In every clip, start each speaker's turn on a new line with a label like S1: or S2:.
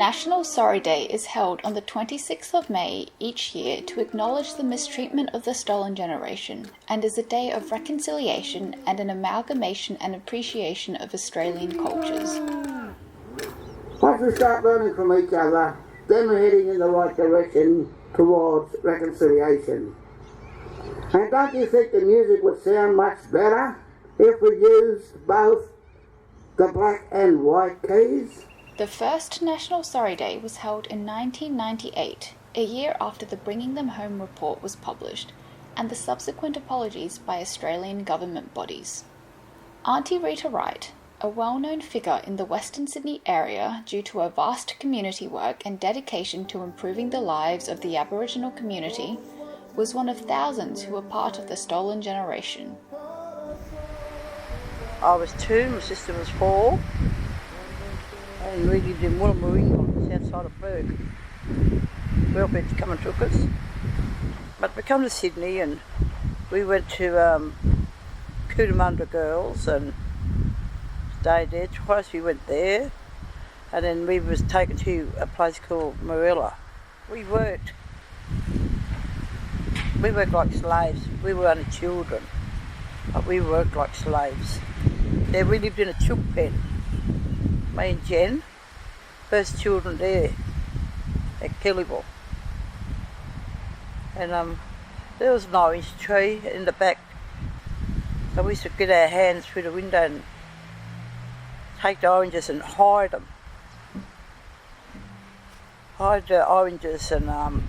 S1: National Sorry Day is held on the 26th of May each year to acknowledge the mistreatment of the stolen generation, and is a day of reconciliation and an amalgamation and appreciation of Australian cultures.
S2: Once we start learning from each other, then we're heading in the right direction towards reconciliation. And don't you think the music would sound much better if we used both the black and white keys?
S1: The first National Sorry Day was held in 1998, a year after the Bringing Them Home report was published, and the subsequent apologies by Australian government bodies. Auntie Rita Wright, a well-known figure in the Western Sydney area due to her vast community work and dedication to improving the lives of the Aboriginal community, was one of thousands who were part of the stolen generation.
S3: I was 2, my sister was 4, and we lived in Woolloomoolong, south side of Perth. Welfare's come and took us. But we come to Sydney and we went to Cootamundra Girls and stayed there twice. We went there, and then we was taken to a place called Marilla. We worked like slaves. We were only children, but we worked like slaves. There we lived in a chook pen, me and Jen, first children there at Kellyville. And there was an orange tree in the back, so we used to get our hands through the window and take the oranges and hide them. Hide the oranges, and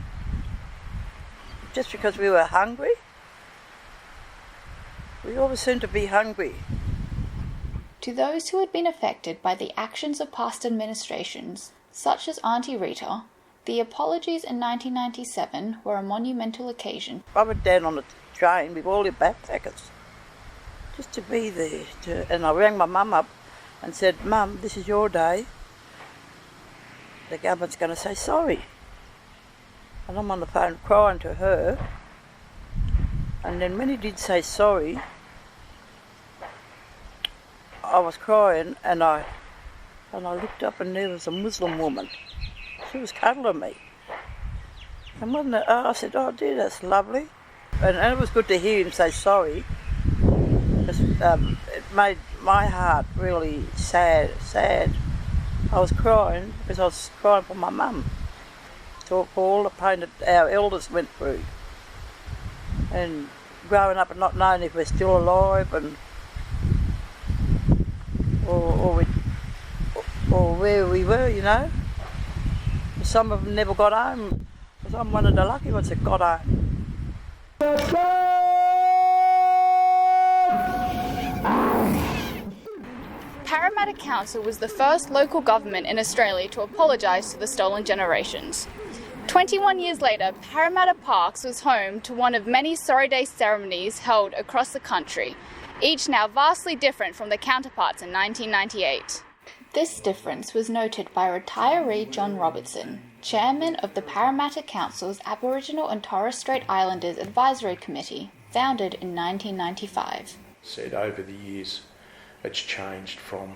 S3: just because we were hungry. We always seemed to be hungry.
S1: To those who had been affected by the actions of past administrations, such as Auntie Rita, the apologies in 1997 were a monumental occasion.
S3: I went down on the train with all the backpackers just to be there. And I rang my mum up and said, "Mum, this is your day. The government's going to say sorry." And I'm on the phone crying to her. And then when he did say sorry, I was crying, and I looked up, and there was a Muslim woman. She was cuddling me. And I said, "Oh dear, that's lovely." And it was good to hear him say sorry, because it made my heart really sad. I was crying because I was crying for my mum, for all the pain that our elders went through, and growing up and not knowing if we're still alive, and or where we were, you know. Some of them never got home, because I'm one of the lucky ones that got home.
S1: Parramatta Council was the first local government in Australia to apologise to the stolen generations. 21 years later, Parramatta Parks was home to one of many Sorry Day ceremonies held across the country, each now vastly different from their counterparts in 1998. This difference was noted by retiree John Robertson, chairman of the Parramatta Council's Aboriginal and Torres Strait Islanders Advisory Committee, founded in 1995.
S4: Said over the years, it's changed from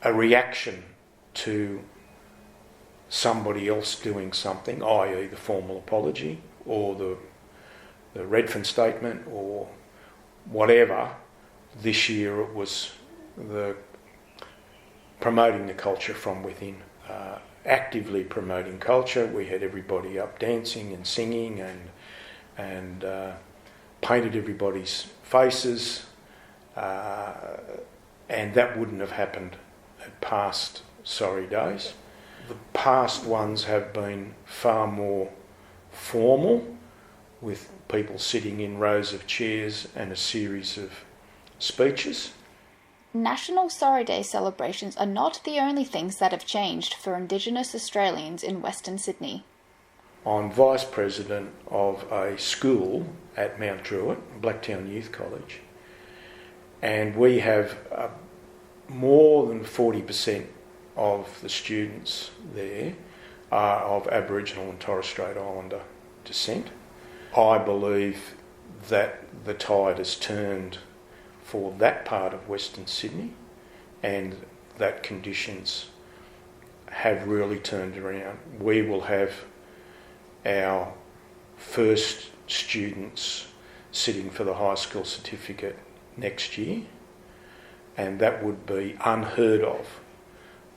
S4: a reaction to somebody else doing something, i.e. the formal apology or the Redfern statement or whatever. This year it was the promoting the culture from within, actively promoting culture. We had everybody up dancing and singing and painted everybody's faces, and that wouldn't have happened at past Sorry Days. The past ones have been far more formal, with people sitting in rows of chairs and a series of speeches.
S1: National Sorry Day celebrations are not the only things that have changed for Indigenous Australians in Western Sydney.
S4: I'm Vice President of a school at Mount Druitt, Blacktown Youth College, and we have more than 40% of the students there are of Aboriginal and Torres Strait Islander descent. I believe that the tide has turned for that part of Western Sydney, and that conditions have really turned around. We will have our first students sitting for the high school certificate next year, and that would be unheard of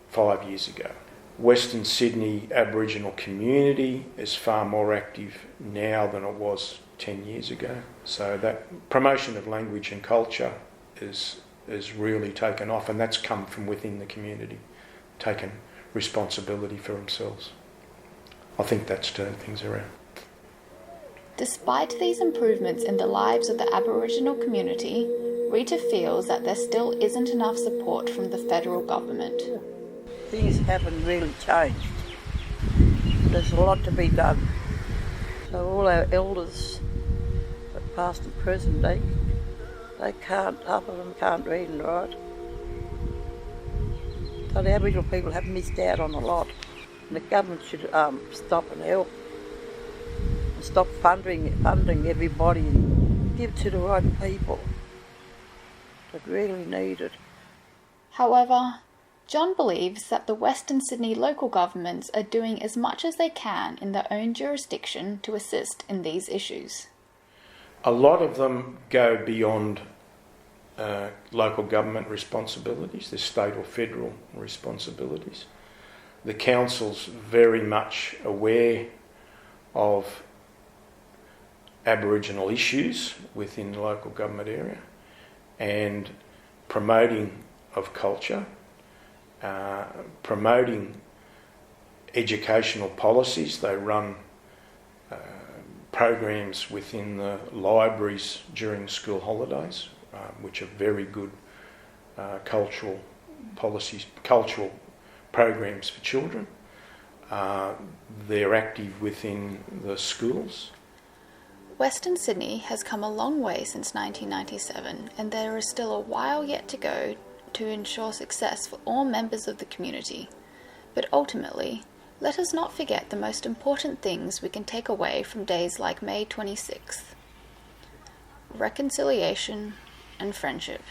S4: 5 years ago. Western Sydney Aboriginal community is far more active now than it was 10 years ago. So that promotion of language and culture is really taken off, and that's come from within the community, taken responsibility for themselves. I think that's turned things around.
S1: Despite these improvements in the lives of the Aboriginal community, Rita feels that there still isn't enough support from the federal government.
S3: Things haven't really changed. There's a lot to be done. So all our elders, past and present, they can't, half of them can't read and write. So the Aboriginal people have missed out on a lot. And the government should stop and help. And stop funding everybody and give it to the right people that really need it.
S1: However, John believes that the Western Sydney local governments are doing as much as they can in their own jurisdiction to assist in these issues.
S4: A lot of them go beyond local government responsibilities, their state or federal responsibilities. The council's very much aware of Aboriginal issues within the local government area and promoting of culture, promoting educational policies. They run programs within the libraries during school holidays, which are very good cultural policies, cultural programs for children. They're active within the schools.
S1: Western Sydney has come a long way since 1997, and there is still a while yet to go to ensure success for all members of the community. But ultimately, let us not forget the most important things we can take away from days like May 26th: reconciliation and friendship.